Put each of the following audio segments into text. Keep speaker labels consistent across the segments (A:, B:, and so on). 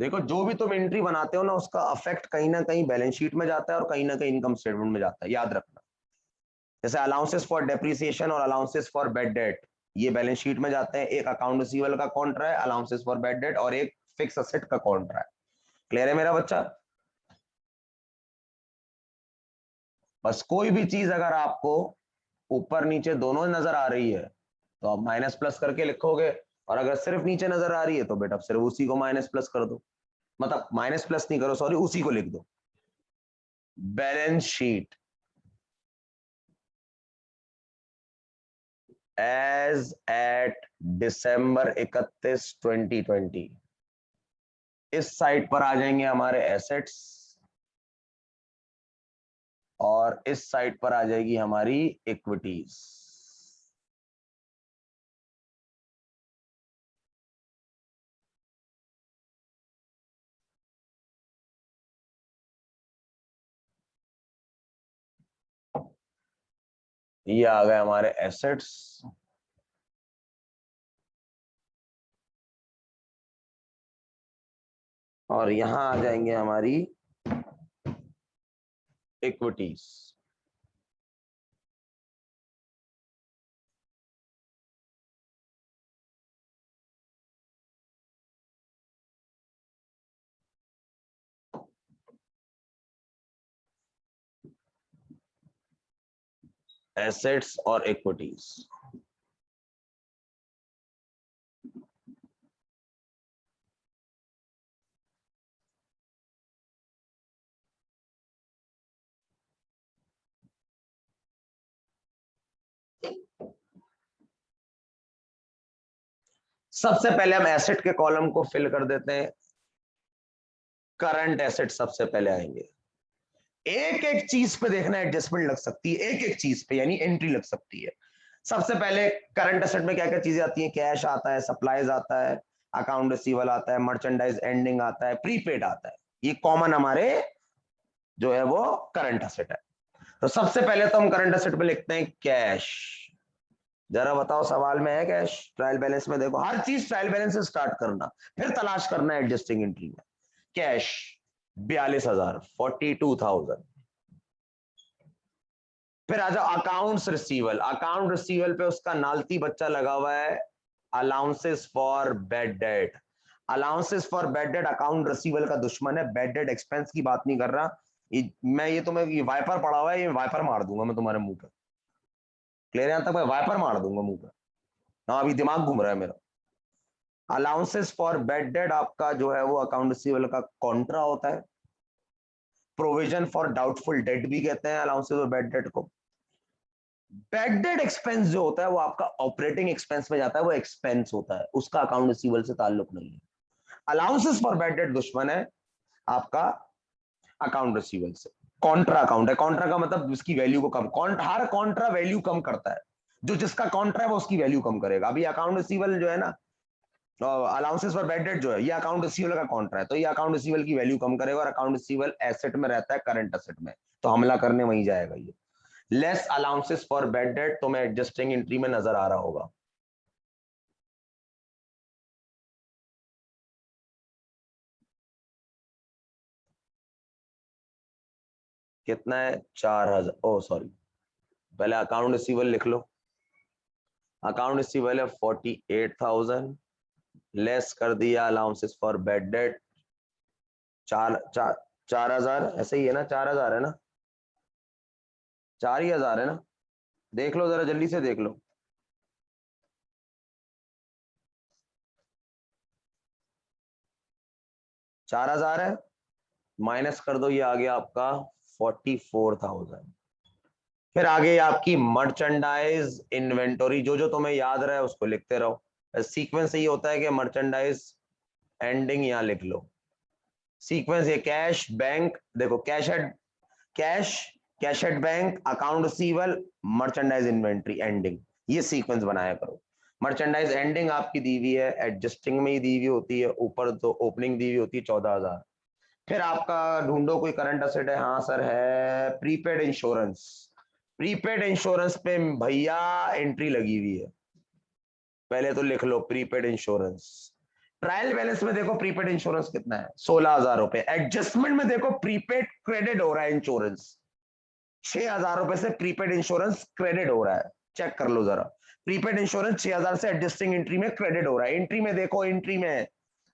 A: देखो जो भी तुम एंट्री बनाते हो ना उसका अफेक्ट कहीं ना कहीं बैलेंस शीट में जाता है और कहीं ना कहीं इनकम स्टेटमेंट में जाता है, याद रखना। जैसे अलाउंसेस फॉर डेप्रिसिएशन और अलाउंसेस फॉर बेड डेट, ये बैलेंस शीट में जाते हैं। एक अकाउंट रिसीवेबल का कॉन्ट्रा है, अलाउंसेस फॉर बेड डेट, और एक फिक्स असेट का कॉन्ट्रा है। क्लियर है मेरा बच्चा? बस कोई भी चीज अगर आपको ऊपर नीचे दोनों नजर आ रही है तो आप माइनस प्लस करके लिखोगे, और अगर सिर्फ नीचे नजर आ रही है तो बेटा सिर्फ उसी को माइनस प्लस कर दो, मतलब माइनस प्लस नहीं करो, सॉरी, उसी को लिख दो। बैलेंस शीट एज एट दिसंबर 31, 2020, इस साइड पर आ जाएंगे हमारे एसेट्स और इस साइड पर आ जाएगी हमारी इक्विटीज। ये आ गए हमारे एसेट्स, और यहां आ जाएंगे हमारी इक्विटीज। एसेट्स और इक्विटीज। सबसे पहले हम एसेट के कॉलम को फिल कर देते हैं। करंट एसेट सबसे पहले आएंगे। एक एक चीज पे देखना एडजस्टमेंट लग सकती है, एक एक चीज पे यानी एंट्री लग सकती है। सबसे पहले करंट एसेट में क्या क्या चीजें आती हैं? कैश आता है, सप्लाईज आता है, अकाउंट रिसीवेबल आता है, मर्चेंडाइज एंडिंग आता है, प्रीपेड आता है। ये कॉमन हमारे जो है वो करंट एसेट है। तो सबसे पहले तो हम करंट एसेट में लिखते हैं कैश। जरा बताओ सवाल में है कैश? ट्रायल बैलेंस में देखो, हर चीज ट्रायल बैलेंस से स्टार्ट करना, फिर तलाश करना एडजस्टिंग एंट्री में। कैश 42,000, 42,000। फिर आ जाओ अकाउंट्स रिसीवल। अकाउंट रिसीवल पे उसका नालती बच्चा लगा हुआ है allowances for bed date. Allowances for bed date account रिसीवल का दुश्मन है, बेड डेट एक्सपेंस की बात नहीं कर रहा। मैं ये तुम्हें ये वाइपर पड़ा हुआ है, ये वाइपर मार दूंगा मैं तुम्हारे मुंह पे। क्लियर? यहां तक मैं वाइपर मार दूंगा मुंह पे। हाँ अभी दिमाग घूम रहा है मेरा। अलाउंसेस फॉर बेड डेट आपका जो है वो अकाउंट रिसीवल का कॉन्ट्रा होता है। प्रोविजन फॉर डाउटफुल डेट भी कहते हैं अलाउंसेस और बेड डेट को। बैड डेट एक्सपेंस जो होता है वो आपका ऑपरेटिंग एक्सपेंस में जाता है, वो एक्सपेंस होता है, उसका अकाउंट रिसीवेबल से ताल्लुक नहीं है। अलाउंसेस फॉर बैड डेट दुश्मन है आपका अकाउंट रिसीवेबल से। कॉन्ट्रा अकाउंट है, कॉन्ट्रा का मतलब उसकी वैल्यू को कम, हर कॉन्ट्रा वैल्यू कम करता है। जो जिसका कॉन्ट्रा है वो उसकी वैल्यू कम करेगा। अभी अकाउंट रिसीवेबल जो है ना, अलाउंसेस फॉर बैड डेट जो है ये अकाउंट रिसीवेबल का कॉन्ट्रा है, तो ये अकाउंट रिसीवेबल की वैल्यू कम करेगा, और अकाउंट रिसीवेबल एसेट में रहता है, करंट एसेट में, तो हमला करने वहीं जाएगा ये। Less allowances for bed date तो मैं एडजस्टिंग एंट्री में नजर आ रहा होगा। कितना है? 4,000। ओ सॉरी, पहले अकाउंट रिसीवेबल लिख लो। अकाउंट रिसीवेबल है 48,000, लेस कर दिया अलाउंसेस फॉर बेड डेट। चार चार 4,000 ऐसे ही है ना? 4,000 है ना? 4 ही हजार है ना? देख लो जरा, जल्दी से देख लो। 4,000 है, माइनस कर दो, ये आ गया आपका 44,000। फिर आगे आपकी मर्चेंडाइज इन्वेंटरी, जो जो तुम्हें याद रहा है उसको लिखते रहो। सीक्वेंस ये होता है कि मर्चेंडाइज एंडिंग यहां लिख लो। सीक्वेंस ये कैश बैंक, देखो cash cash at bank, account receivable, merchandise inventory ending, ये सीक्वेंस बनाया करो। मर्चेंडाइज एंडिंग आपकी दी हुई है, एडजस्टिंग में ही दी हुई होती है, ऊपर तो ओपनिंग दी हुई होती है 14,000। फिर आपका ढूंढो कोई करंट असेट है। हाँ सर है, प्रीपेड इंश्योरेंस। प्रीपेड इंश्योरेंस पे भैया एंट्री लगी हुई है, पहले तो लिख लो प्रीपेड इंश्योरेंस। ट्रायल बैलेंस में देखो प्रीपेड इंश्योरेंस कितना है, 16,000 रुपए। एडजस्टमेंट में देखो प्रीपेड क्रेडिट हो रहा है इंश्योरेंस, 6,000 रुपए से प्रीपेड इंश्योरेंस क्रेडिट हो रहा है। चेक कर लो जरा, प्रीपेड इंश्योरेंस 6,000 से एडजस्टिंग एंट्री में क्रेडिट हो रहा है। एंट्री में देखो, एंट्री में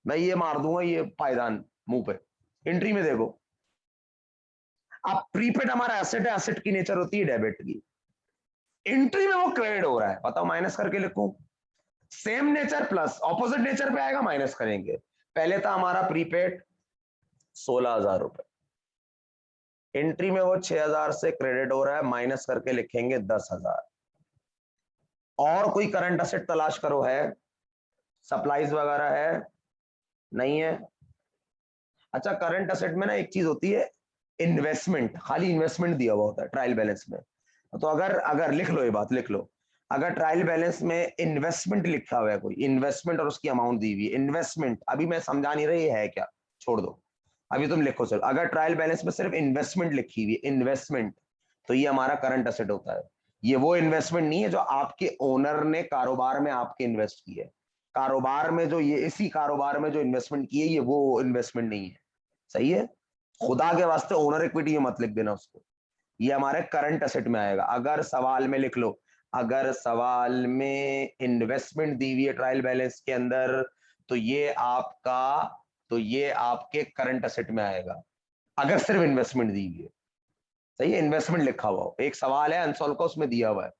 A: मैं ये मार दूंगा ये पायदान मुंह पे, एंट्री में देखो। अब प्रीपेड हमारा एसेट है, एसेट की नेचर होती है डेबिट की, एंट्री में वो क्रेडिट हो रहा है, बताओ माइनस करके लिखूं? Same nature plus, opposite nature पे आएगा माइनस करेंगे। पहले था हमारा प्रीपेड 16,000 रुपए, एंट्री में वो 6,000 से क्रेडिट हो रहा है, माइनस करके लिखेंगे 10,000। और कोई करंट असेट तलाश करो, है? सप्लाईज वगैरह है? नहीं है। अच्छा, करंट असेट में ना एक चीज होती है इन्वेस्टमेंट, खाली इन्वेस्टमेंट दिया हुआ होता है ट्रायल बैलेंस में। तो अगर अगर लिख लो, ये बात लिख लो, अगर ट्रायल बैलेंस में इन्वेस्टमेंट लिखा हुआ है, कोई इन्वेस्टमेंट और उसकी अमाउंट दी हुई है, इन्वेस्टमेंट अभी मैं समझा नहीं रही है क्या, छोड़ दो अभी तुम लिखो। चलो, अगर ट्रायल बैलेंस में सिर्फ इन्वेस्टमेंट लिखी हुई है, इन्वेस्टमेंट, तो ये हमारा करंट असेट होता है। ये वो इन्वेस्टमेंट नहीं है जो आपके ओनर ने कारोबार में आपके इन्वेस्ट की है, कारोबार में जो ये इसी कारोबार में जो इन्वेस्टमेंट की है, ये वो इन्वेस्टमेंट नहीं है। सही है? खुदा के वास्ते ओनर इक्विटी ये मत लिख देना उसको, ये हमारे करंट असेट में आएगा। अगर सवाल में लिख लो, अगर सवाल में इन्वेस्टमेंट दी हुई है ट्रायल बैलेंस के अंदर, तो ये आपका, तो ये आपके करंट असेट में आएगा, अगर सिर्फ इन्वेस्टमेंट दी हुई है। सही है? इन्वेस्टमेंट लिखा हुआ हो, एक सवाल है अनसॉल्व का, उसमें दिया हुआ है,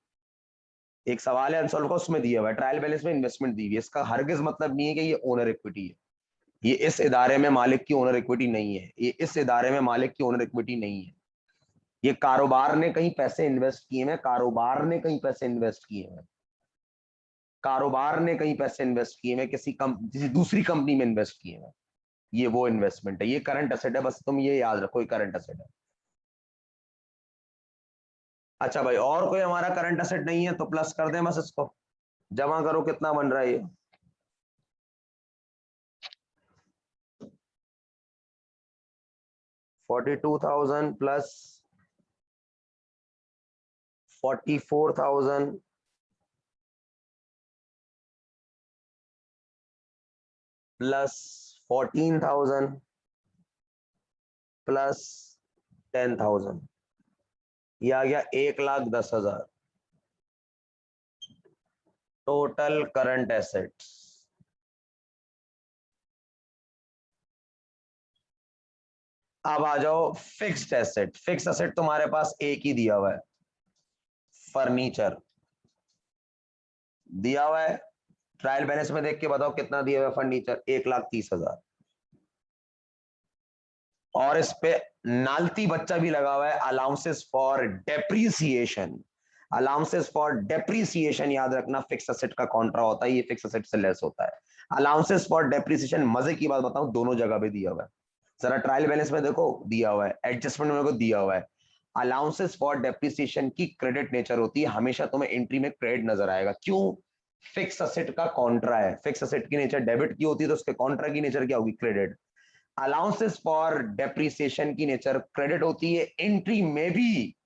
A: एक सवाल है अनसॉल्व का, उसमें दिया हुआ है ट्रायल बैलेंस में इन्वेस्टमेंट दी हुई है, इसका हरगिज मतलब नहीं है कि ये ओनर इक्विटी है। ये इस इदारे में मालिक की ओनर इक्विटी नहीं है, ये इस इदारे में मालिक की ओनर इक्विटी नहीं है। ये कारोबार ने कहीं पैसे इन्वेस्ट किए हैं, कारोबार ने कहीं पैसे इन्वेस्ट किए हैं, कारोबार ने कहीं पैसे इन्वेस्ट किए हैं, किसी दूसरी कंपनी में इन्वेस्ट किए हैं। ये वो इन्वेस्टमेंट है, ये करंट असेट है, बस तुम ये याद रखो, ये करंट असेट है। अच्छा भाई, और कोई हमारा करंट असेट नहीं है तो प्लस कर दें बस इसको, जमा करो, कितना बन रहा है ये? 42,000 प्लस 44,000 प्लस 14,000 प्लस 10,000, ये आ गया 1,10,000 टोटल करंट एसेट्स। अब आ जाओ फिक्स्ड एसेट। फिक्स्ड एसेट तुम्हारे पास एक ही दिया हुआ है, फर्नीचर दिया हुआ है। ट्रायल बैलेंस में देख के बताओ कितना दिया हुआ है फर्नीचर, 1,30,000। और इस पे नालती बच्चा भी लगा हुआ है, allowances for depreciation. Allowances for depreciation याद रखना, फिक्स एसेट का कॉन्ट्रा होता है, ये फिक्स एसेट से लेस होता है। अलाउंसेस फॉर डेप्रीसिएशन, मजे की बात बताऊं, दोनों जगह पे दिया हुआ है। जरा ट्रायल बैलेंस में देखो दिया हुआ है, एडजस्टमेंट में देखो दिया हुआ है। अलाउंसेस फॉर डेप्रीसिएशन की क्रेडिट नेचर होती है, हमेशा तुम्हें एंट्री में क्रेडिट नजर आएगा। क्यों? फिक्स एसेट का कॉन्ट्रा है, फिक्स एसेट की नेचर डेबिट की होती है, तो उसके कॉन्ट्रा की नेचर क्या होगी? क्रेडिट। अलाउंसेस फॉर डेप्रीसिएशन की नेचर क्रेडिट होती है, एंट्री में भी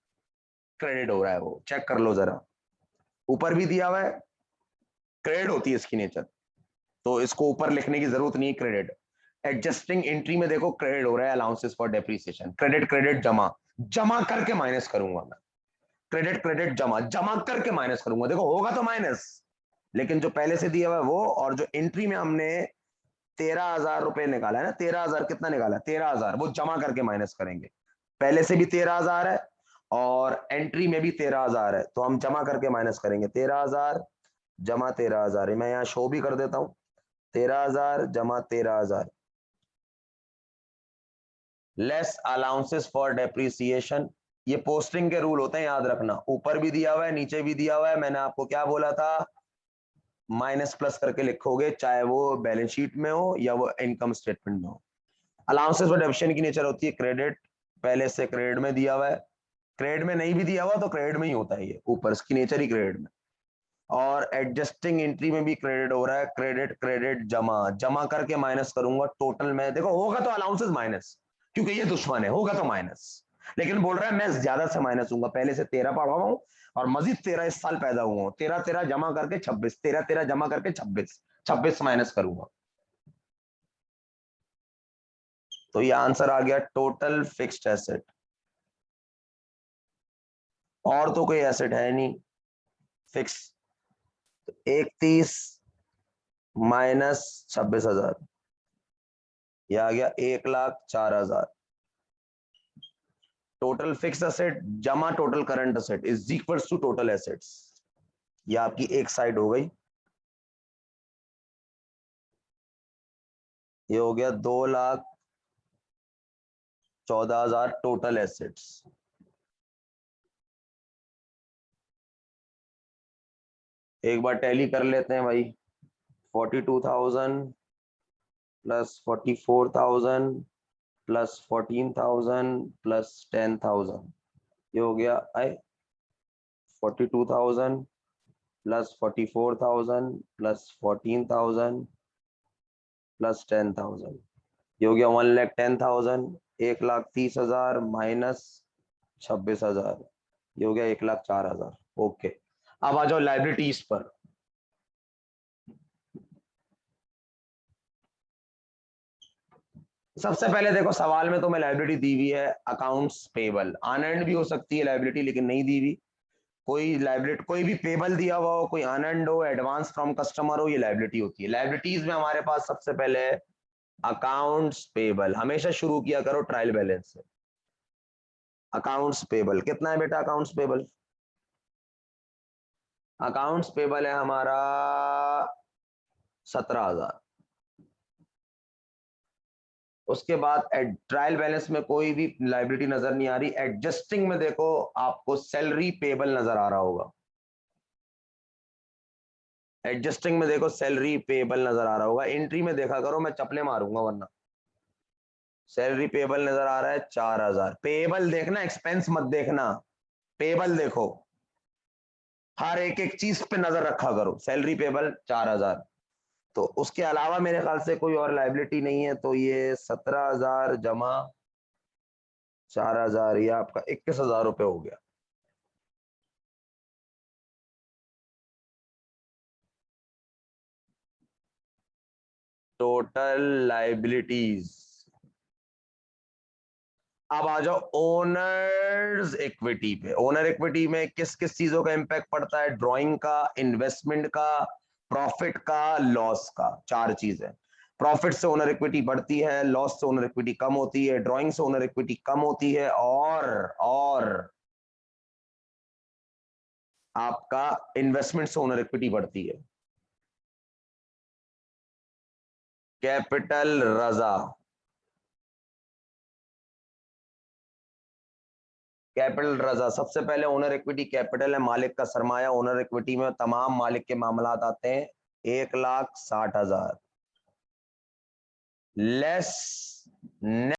A: क्रेडिट हो रहा है, वो चेक कर लो जरा, ऊपर भी दिया हुआ है, क्रेडिट होती है इसकी नेचर, तो इसको ऊपर लिखने की जरूरत नहीं है क्रेडिट। एडजस्टिंग एंट्री में देखो क्रेडिट हो रहा है, allowances for depreciation, credit credit जमा, जमा करके माइनस करूंगा मैं, क्रेडिट क्रेडिट जमा, जमा करके माइनस करूंगा, देखो होगा तो माइनस, लेकिन जो पहले से दिया हुआ है वो, और जो एंट्री में हमने 13,000 रुपए निकाला है ना, 13,000 कितना निकाला है? 13,000, वो जमा करके माइनस करेंगे। पहले से भी 13,000 है और एंट्री में भी 13,000 है, तो हम जमा करके माइनस करेंगे। 13,000 जमा 13,000, मैं यहाँ शो भी कर देता हूं, 13,000 जमा 13,000 लेस अलाउंसेस फॉर डेप्रीसिएशन। ये पोस्टिंग के रूल होते हैं, याद रखना, ऊपर भी दिया हुआ है नीचे भी दिया हुआ है। मैंने आपको क्या बोला था? माइनस प्लस करके लिखोगे, चाहे वो बैलेंस शीट में हो या वो इनकम स्टेटमेंट में हो। अलाउंसेस फॉर डेप्रिसिएशन की नेचर होती है क्रेडिट, पहले से क्रेडिट में दिया हुआ है, क्रेडिट में नहीं भी दिया हुआ तो क्रेडिट में ही होता है, ये ऊपर इसकी नेचर ही क्रेडिट में। और एडजस्टिंग एंट्री में भी क्रेडिट हो रहा है, क्रेडिट क्रेडिट जमा, जमा करके माइनस करूंगा, टोटल में देखो होगा तो अलाउंसेस माइनस, क्योंकि ये दुश्मन है, होगा तो माइनस, लेकिन बोल रहा है मैं ज्यादा से माइनस हूँ, पहले से 13 पढ़ा हुआ हूं और मजीद 13 इस साल पैदा हुआ हूं, 13 13 जमा करके 26, 13 13 जमा करके 26, 26 माइनस करूंगा। तो ये आंसर आ गया टोटल फिक्स्ड एसेट। और तो कोई एसेट है नहीं फिक्स। 31 माइनस 26,000, ये आ गया 1,04,000। टोटल फिक्स एसेट जमा total current asset is equals to total assets. ये आपकी एक साइड हो गई। ये हो गया 2,14,000 टोटल एसेट्स। एक बार टैली कर लेते हैं भाई। 42,000 प्लस 44,000 प्लस 14,000 प्लस 10,000, ये हो गया 42,000 प्लस 44,000 प्लस 14,000 प्लस 10,000, ये हो गया 1,10,000। 1,30,000 माइनस 26,000, ये हो गया 1,04,000। ओके, अब आ जाओ लाइबिलिटीज पर। सबसे पहले देखो सवाल में तो मैं लाइबिलिटी दी हुई है अकाउंट्स पेबल, अनएंड भी हो सकती है लाइबिलिटी लेकिन नहीं दी हुई। कोई लाइबिलिटी कोई भी पेबल दिया हुआ हो, कोई अनएंड हो, एडवांस फ्रॉम कस्टमर हो, ये लाइबिलिटी होती है। लाइबिलिटीज में हमारे पास सबसे पहले अकाउंट्स पेबल। हमेशा शुरू किया करो ट्रायल बैलेंस से। अकाउंट्स पेबल कितना है बेटा? अकाउंट्स पेबल, अकाउंट्स पेबल है हमारा 17,000। उसके बाद ट्रायल बैलेंस में कोई भी लाइबिलिटी नजर नहीं आ रही। एडजस्टिंग में देखो आपको सैलरी पेबल नजर आ रहा होगा। एडजस्टिंग में देखो सैलरी पेबल नजर आ रहा होगा। एंट्री में देखा करो, मैं चपले मारूंगा वरना। सैलरी पेबल नजर आ रहा है 4,000। पेबल देखना, एक्सपेंस मत देखना, पेबल देखो। हर एक एक चीज पे नजर रखा करो। सैलरी पेबल 4,000, तो उसके अलावा मेरे ख्याल से कोई और लाइबिलिटी नहीं है। तो ये 17,000 जमा 4,000, ये आपका 21,000 रुपये हो गया। Total liabilities. अब आ जाओ ओनर्स इक्विटी पे। ओनर इक्विटी में किस किस चीजों का इंपैक्ट पड़ता है? ड्राइंग का, इन्वेस्टमेंट का, प्रॉफिट का, लॉस का। चार चीजें। प्रॉफिट से ओनर इक्विटी बढ़ती है, लॉस से ओनर इक्विटी कम होती है, ड्राइंग से ओनर इक्विटी कम होती है, और आपका इन्वेस्टमेंट से ओनर इक्विटी बढ़ती है। कैपिटल रजा। कैपिटल रजा सबसे पहले ओनर इक्विटी कैपिटल है, मालिक का सरमाया। ओनर इक्विटी में तमाम मालिक के मामलात आते हैं। 1,60,000 लेस